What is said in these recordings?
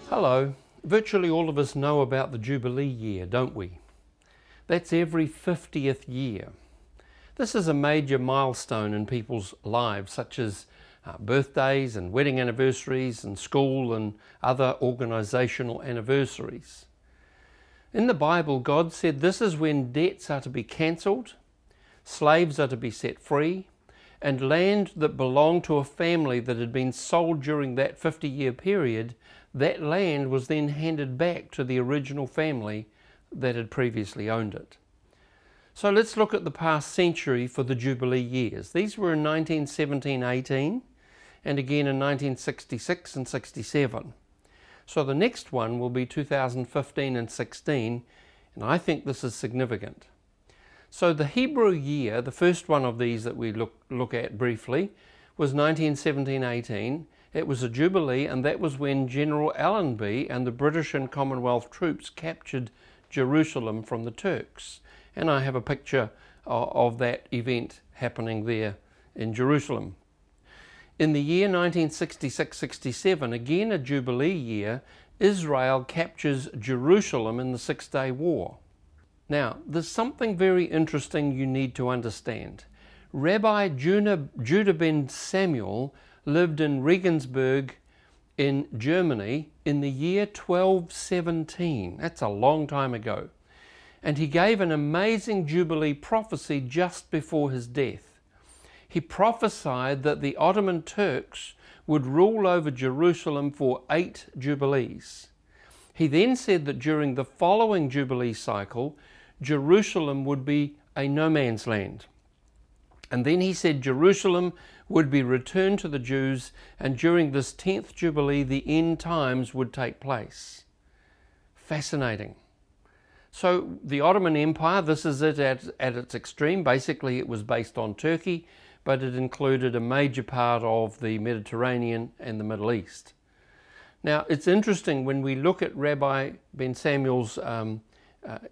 Hello. Virtually all of us know about the Jubilee year, don't we? That's every 50th year. This is a major milestone in people's lives, such as birthdays and wedding anniversaries and school and other organisational anniversaries. In the Bible, God said this is when debts are to be cancelled, slaves are to be set free, and land that belonged to a family that had been sold during that 50-year period, that land was then handed back to the original family that had previously owned it. So let's look at the past century for the Jubilee years. These were in 1917-18 and again in 1966 and 67. So the next one will be 2015 and 16, and I think this is significant. So the Hebrew year, the first one of these that we look at briefly, was 1917-18. It was a Jubilee, and that was when General Allenby and the British and Commonwealth troops captured Jerusalem from the Turks. And I have a picture of that event happening there in Jerusalem. In the year 1966-67, again a Jubilee year, Israel captures Jerusalem in the Six-Day War. Now, there's something very interesting you need to understand. Rabbi Judah ben Samuel lived in Regensburg in Germany in the year 1217. That's a long time ago. And he gave an amazing Jubilee prophecy just before his death. He prophesied that the Ottoman Turks would rule over Jerusalem for 8 Jubilees. He then said that during the following Jubilee cycle, Jerusalem would be a no man's land. And then he said Jerusalem would be returned to the Jews, and during this 10th Jubilee, the end times would take place. Fascinating. So the Ottoman Empire, this is it at its extreme. Basically, it was based on Turkey, but it included a major part of the Mediterranean and the Middle East. Now, it's interesting when we look at Rabbi Ben Samuel's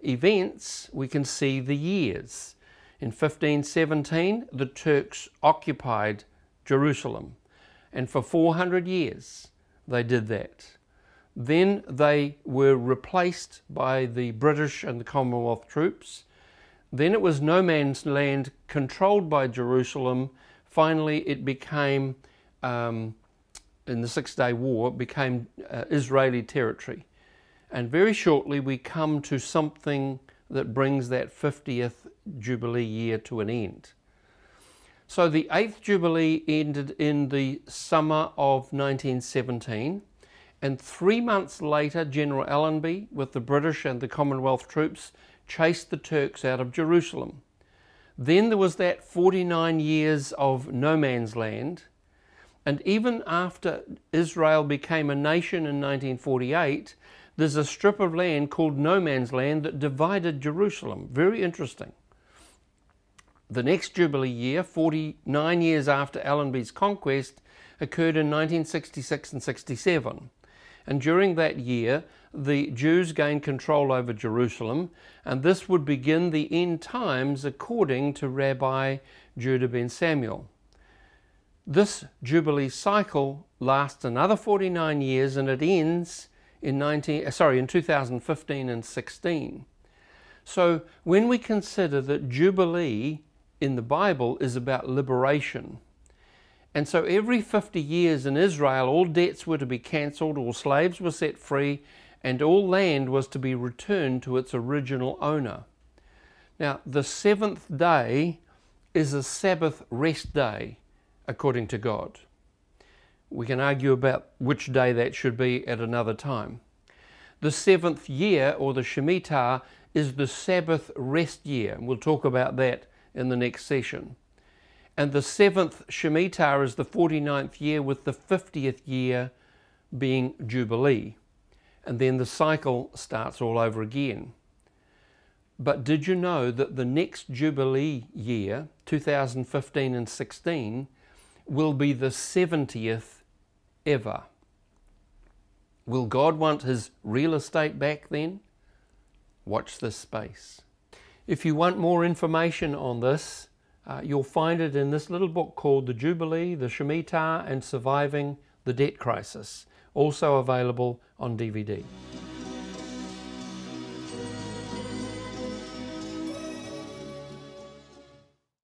events, we can see the years. In 1517, the Turks occupied Jerusalem, and for 400 years they did that. Then they were replaced by the British and the Commonwealth troops. Then it was no man's land controlled by Jerusalem. Finally, it became, in the Six-Day War, became Israeli territory. And very shortly we come to something that brings that 50th Jubilee year to an end. So the 8th Jubilee ended in the summer of 1917, and 3 months later General Allenby with the British and the Commonwealth troops chased the Turks out of Jerusalem. Then there was that 49 years of no man's land, and even after Israel became a nation in 1948, there's a strip of land called no man's land that divided Jerusalem. Very interesting. The next Jubilee year, 49 years after Allenby's conquest, occurred in 1966 and 67. And during that year, the Jews gained control over Jerusalem, and this would begin the end times according to Rabbi Judah ben Samuel. This Jubilee cycle lasts another 49 years, and it ends in 2015 and 16. So when we consider that Jubilee in the Bible is about liberation, and so every 50 years in Israel, all debts were to be cancelled, all slaves were set free, and all land was to be returned to its original owner. Now, the 7th day is a Sabbath rest day, according to God. We can argue about which day that should be at another time. The 7th year, or the Shemitah, is the Sabbath rest year. We'll talk about that in the next session. And the 7th Shemitah is the 49th year, with the 50th year being Jubilee. And then the cycle starts all over again. But did you know that the next Jubilee year, 2015 and 16, will be the 70th ever? Will God want his real estate back then? Watch this space. If you want more information on this, you'll find it in this little book called The Jubilee, the Shemitah, and Surviving the Debt Crisis, also available on DVD.